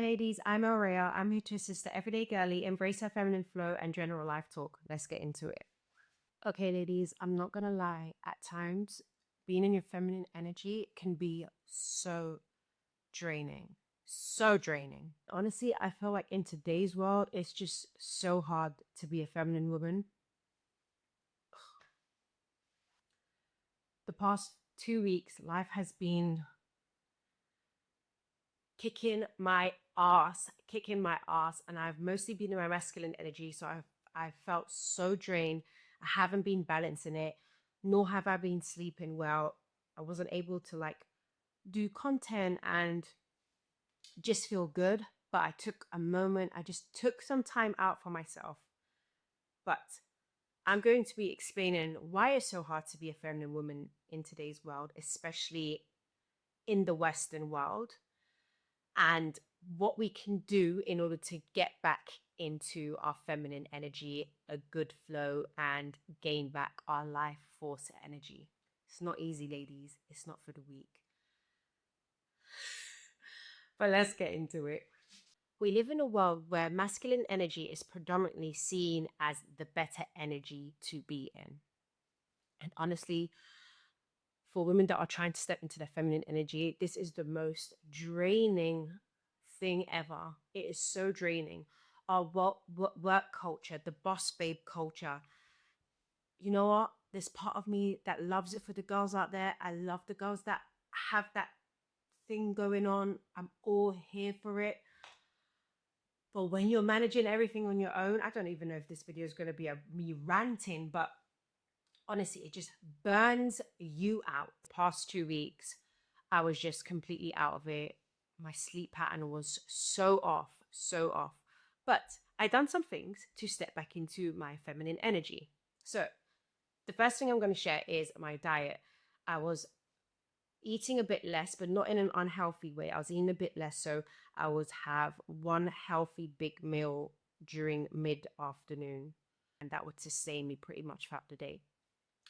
Hi, ladies. I'm Aurea. I'm here to assist the everyday girly, embrace her feminine flow, and general life talk. Let's get into it. Okay, ladies, I'm not gonna lie. At times, being in your feminine energy can be so draining. So draining. Honestly, I feel like in today's world, it's just so hard to be a feminine woman. The past 2 weeks, life has been kicking my ass, and I've mostly been in my masculine energy, so I've felt so drained. I haven't been balancing it, nor have I been sleeping well. I wasn't able to like do content and just feel good, but I took a moment, I just took some time out for myself. But I'm going to be explaining why it's so hard to be a feminine woman in today's world, especially in the Western world, and what we can do in order to get back into our feminine energy, a good flow, and gain back our life force energy. It's not easy, ladies. It's not for the weak. But let's get into it. We live in a world where masculine energy is predominantly seen as the better energy to be in. And honestly, for women that are trying to step into their feminine energy, this is the most draining thing ever. It is so draining. Our work culture, the boss babe culture. You know what? There's part of me that loves it for the girls out there. I love the girls that have that thing going on. I'm all here for it. But when you're managing everything on your own, I don't even know if this video is going to be me ranting, but honestly, it just burns you out. The past 2 weeks, I was just completely out of it. My sleep pattern was so off, so off. But I done some things to step back into my feminine energy. So the first thing I'm going to share is my diet. I was eating a bit less, but not in an unhealthy way. I was eating a bit less, so I would have one healthy big meal during mid-afternoon, and that would sustain me pretty much throughout the day.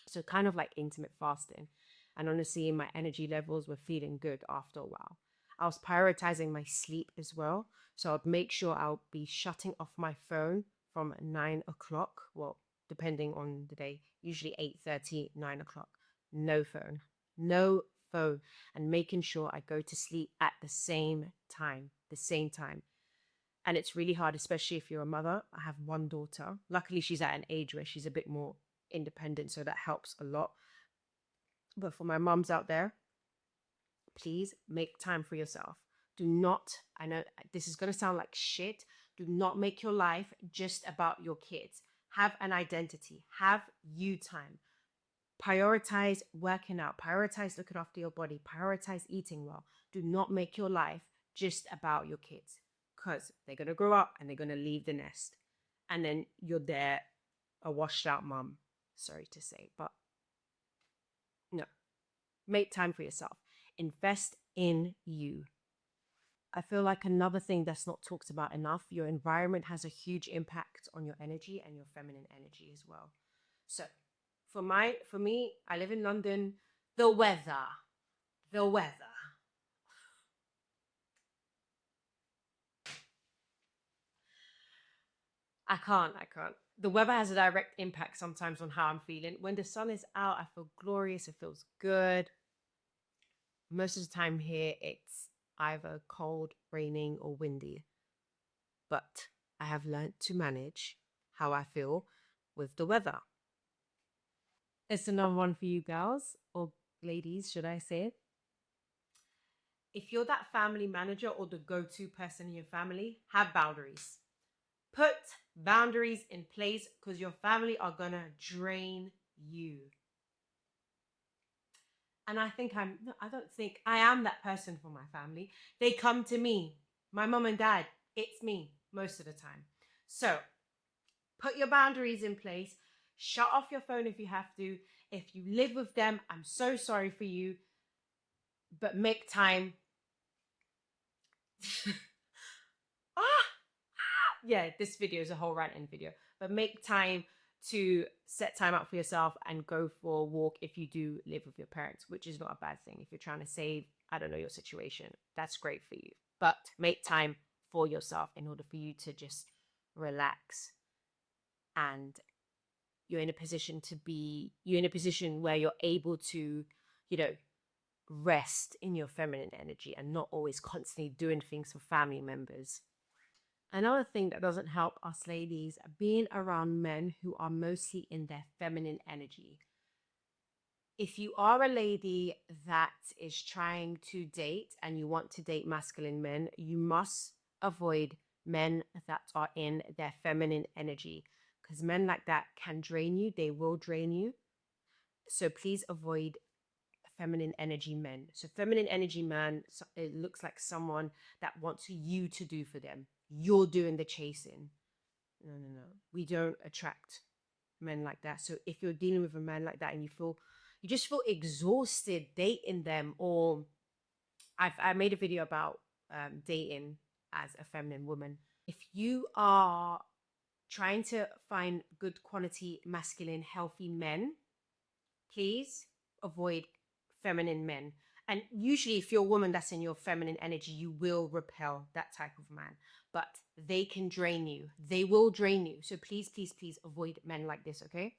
So kind of like intermittent fasting. And honestly, my energy levels were feeling good after a while. I was prioritizing my sleep as well. So I'd make sure I'll be shutting off my phone from 9 o'clock. Well, depending on the day, usually 8:30, 9 o'clock. No phone. No phone. And making sure I go to sleep at the same time. The same time. And it's really hard, especially if you're a mother. I have one daughter. Luckily, she's at an age where she's a bit more independent, so that helps a lot. But for my moms out there, please make time for yourself. Do not, I know this is going to sound like shit, do not make your life just about your kids. Have an identity, have you time. Prioritize working out, prioritize looking after your body, prioritize eating well. Do not make your life just about your kids, because they're going to grow up and they're going to leave the nest. And then you're there, a washed out mom. Sorry to say, but no. Make time for yourself. Invest in you. I feel like another thing that's not talked about enough, your environment has a huge impact on your energy and your feminine energy as well. So, for me, I live in London. The weather, the weather. I can't. The weather has a direct impact sometimes on how I'm feeling. When the sun is out, I feel glorious. It feels good. Most of the time here, it's either cold, raining, or windy. But I have learned to manage how I feel with the weather. It's another one for you girls, or ladies, should I say. If you're that family manager or the go to person in your family, have boundaries. Put boundaries in place because your family are going to drain you. And no, I don't think I am that person for my family. They come to me, my mom and dad, it's me most of the time. So put your boundaries in place. Shut off your phone if you have to. If you live with them, I'm so sorry for you, but make time. ah, yeah, this video is a whole ranting video, but make time to set time out for yourself and go for a walk if you do live with your parents, which is not a bad thing. If you're trying to save, I don't know, your situation, that's great for you, but make time for yourself in order for you to just relax, and you're in a position where you're able to, you know, rest in your feminine energy and not always constantly doing things for family members. Another thing that doesn't help us ladies, being around men who are mostly in their feminine energy. If you are a lady that is trying to date and you want to date masculine men, you must avoid men that are in their feminine energy, because men like that can drain you. They will drain you. So please avoid feminine energy men. So feminine energy man, it looks like someone that wants you to do for them. You're doing the chasing. No, no, no. We don't attract men like that. So if you're dealing with a man like that and you just feel exhausted dating them, or I made a video about dating as a feminine woman. If you are trying to find good quality masculine healthy men, please avoid feminine men. And usually, if you're a woman that's in your feminine energy, you will repel that type of man. But they can drain you. They will drain you. So please, please, please avoid men like this, okay?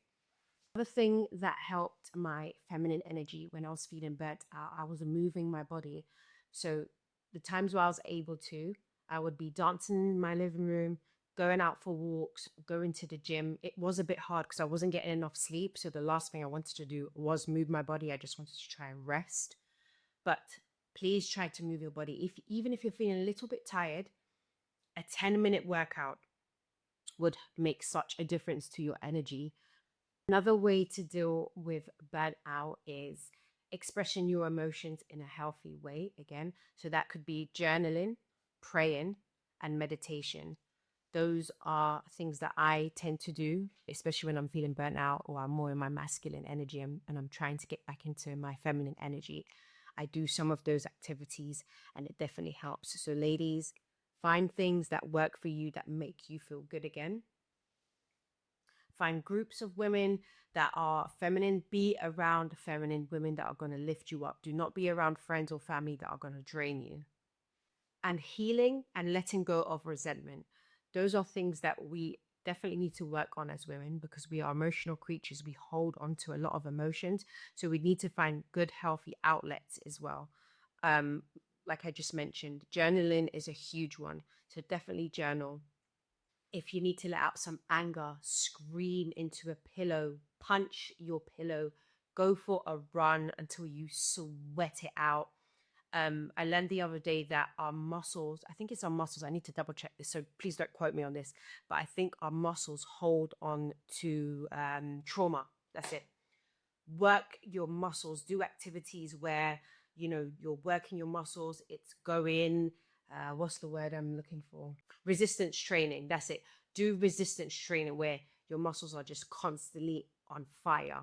Another thing that helped my feminine energy when I was feeling burnt out, I was moving my body. So the times where I was able to, I would be dancing in my living room, going out for walks, going to the gym. It was a bit hard because I wasn't getting enough sleep. So the last thing I wanted to do was move my body. I just wanted to try and rest. But please try to move your body. If even if you're feeling a little bit tired, a 10-minute workout would make such a difference to your energy. Another way to deal with burnout is expressing your emotions in a healthy way again. So that could be journaling, praying, and meditation. Those are things that I tend to do, especially when I'm feeling burnt out or I'm more in my masculine energy, and I'm trying to get back into my feminine energy. I do some of those activities and it definitely helps. So, ladies, find things that work for you that make you feel good again. Find groups of women that are feminine. Be around feminine women that are going to lift you up. Do not be around friends or family that are going to drain you. And healing and letting go of resentment. Those are things that we definitely need to work on as women, because we are emotional creatures. We hold on to a lot of emotions. So we need to find good, healthy outlets as well. Um, like I just mentioned, journaling is a huge one. So definitely journal. If you need to let out some anger, scream into a pillow, punch your pillow, go for a run until you sweat it out. I learned the other day that our muscles, I think it's our muscles, I need to double check this, so please don't quote me on this, but I think our muscles hold on to trauma. That's it. Work your muscles, do activities where, you're working your muscles, it's going, what's the word I'm looking for? Resistance training. That's it. Do resistance training where your muscles are just constantly on fire,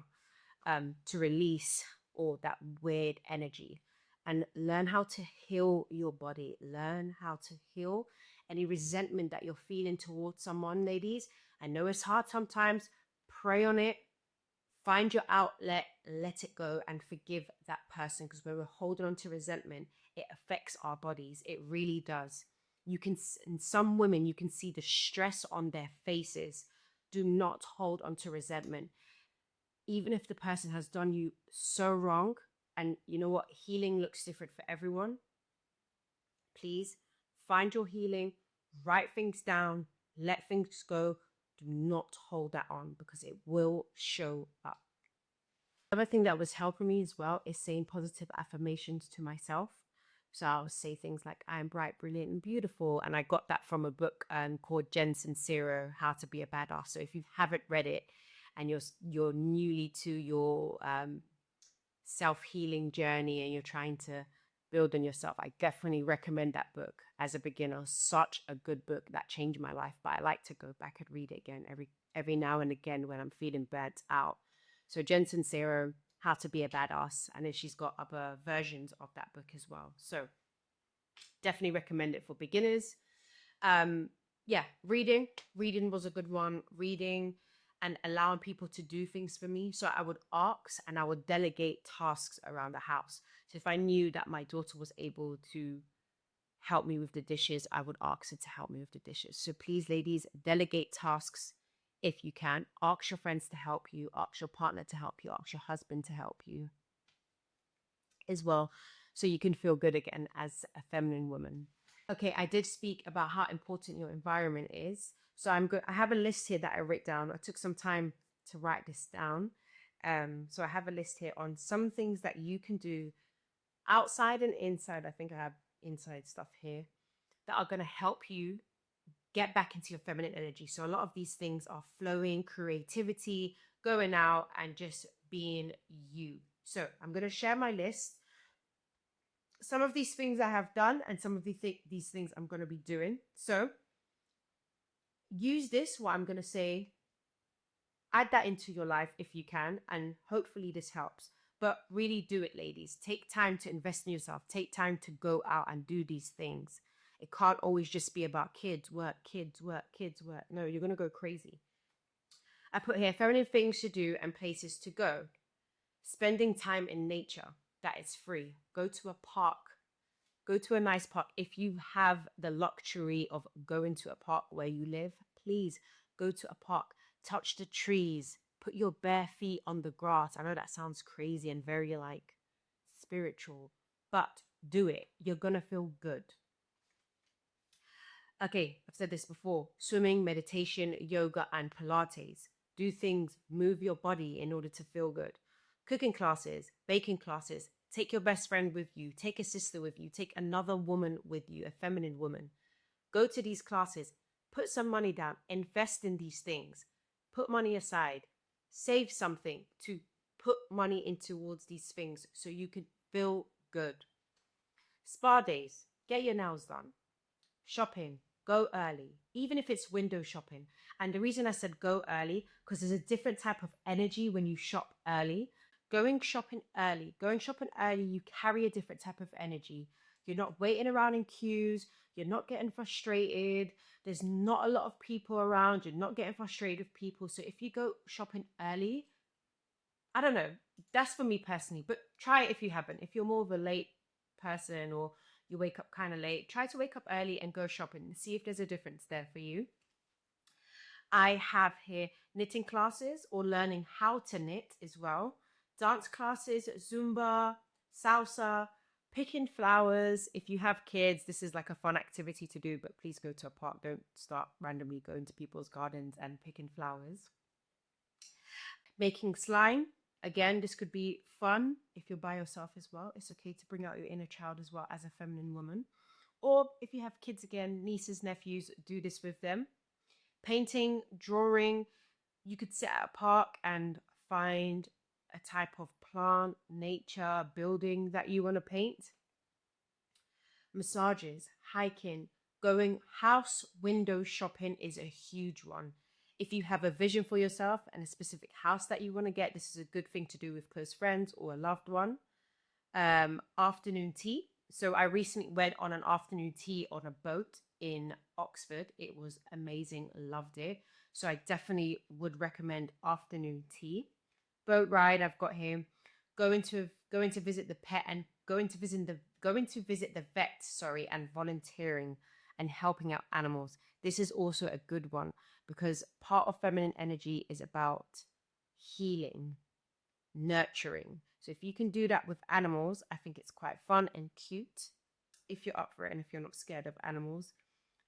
to release all that weird energy, and learn how to heal your body. Learn how to heal any resentment that you're feeling towards someone, ladies. I know it's hard sometimes. Pray on it. Find your outlet, let it go, and forgive that person. Because when we're holding on to resentment, it affects our bodies. It really does. You can, in some women, you can see the stress on their faces. Do not hold on to resentment, even if the person has done you so wrong. And you know what? Healing looks different for everyone. Please find your healing, write things down, let things go. Do not hold that on, because it will show up. Another thing that was helping me as well is saying positive affirmations to myself. So I'll say things like, I am bright, brilliant, and beautiful. And I got that from a book called Jen Sincero, How to Be a Badass. So if you haven't read it and you're newly to your self-healing journey and you're trying to build on yourself, I definitely recommend that book as a beginner. Such a good book that changed my life. But I like to go back and read it again every now and again when I'm feeling burnt out. So Jen Sincero, How to Be a Badass, and then she's got other versions of that book as well. So definitely recommend it for beginners. Um, yeah, reading was a good one. Reading and allowing people to do things for me. So I would ask and I would delegate tasks around the house. So if I knew that my daughter was able to help me with the dishes, I would ask her to help me with the dishes. So please, ladies, delegate tasks if you can. Ask your friends to help you, ask your partner to help you, ask your husband to help you as well, so you can feel good again as a feminine woman. Okay, I did speak about how important your environment is. So I have a list here that I wrote down. I took some time to write this down. So I have a list here on some things that you can do outside and inside. I think I have inside stuff here that are going to help you get back into your feminine energy. So a lot of these things are flowing, creativity, going out and just being you. So I'm going to share my list. Some of these things I have done and some of these things I'm going to be doing. So use this, what I'm going to say, add that into your life if you can, and hopefully this helps. But really do it, ladies. Take time to invest in yourself. Take time to go out and do these things. It can't always just be about kids, work, kids, work, kids, work. No, you're going to go crazy. I put here feminine things to do and places to go. Spending time in nature that is free. Go to a park. Go to a nice park. If you have the luxury of going to a park where you live, please go to a park. Touch the trees. Put your bare feet on the grass. I know that sounds crazy and very like spiritual, but do it. You're going to feel good. Okay, I've said this before: swimming, meditation, yoga, and Pilates. Do things, move your body in order to feel good. Cooking classes, baking classes. Take your best friend with you, take a sister with you, take another woman with you, a feminine woman. Go to these classes, put some money down, invest in these things, put money aside, save something to put money in towards these things so you can feel good. Spa days, get your nails done. Shopping, go early, even if it's window shopping. And the reason I said go early, because there's a different type of energy when you shop early. Going shopping early, you carry a different type of energy. You're not waiting around in queues. You're not getting frustrated. There's not a lot of people around. You're not getting frustrated with people. So if you go shopping early, I don't know. That's for me personally, but try it if you haven't. If you're more of a late person or you wake up kind of late, try to wake up early and go shopping and see if there's a difference there for you. I have here knitting classes or learning how to knit as well, dance classes, Zumba, salsa, picking flowers. If you have kids, this is like a fun activity to do, but please go to a park. Don't start randomly going to people's gardens and picking flowers. Making slime. Again, this could be fun if you're by yourself as well. It's okay to bring out your inner child as well as a feminine woman. Or if you have kids, again, nieces, nephews, do this with them. Painting, drawing. You could sit at a park and find a type of plant, nature, building that you want to paint. Massages, hiking, going house window shopping is a huge one. If you have a vision for yourself and a specific house that you want to get, this is a good thing to do with close friends or a loved one. Afternoon tea. So I recently went on an afternoon tea on a boat in Oxford. It was amazing, loved it. So I definitely would recommend afternoon tea. Boat ride I've got here. Going to visit the pet and going to visit the vet, sorry, and volunteering and helping out animals. This is also a good one because part of feminine energy is about healing, nurturing. So if you can do that with animals, I think it's quite fun and cute if you're up for it and if you're not scared of animals.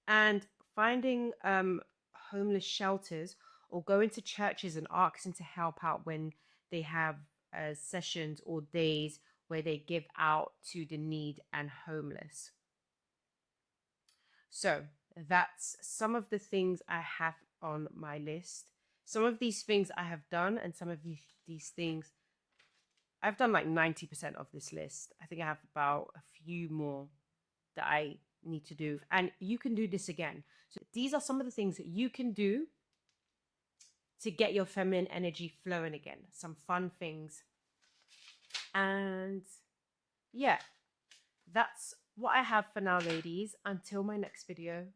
And finding homeless shelters or going to churches and asking to help out when they have sessions or days where they give out to the need and homeless. So that's some of the things I have on my list. Some of these things I have done, and some of these things I've done like 90% of this list. I think I have about a few more that I need to do. And you can do this again. So these are some of the things that you can do to get your feminine energy flowing again. Some fun things. And yeah, that's what I have for now, ladies. Until my next video.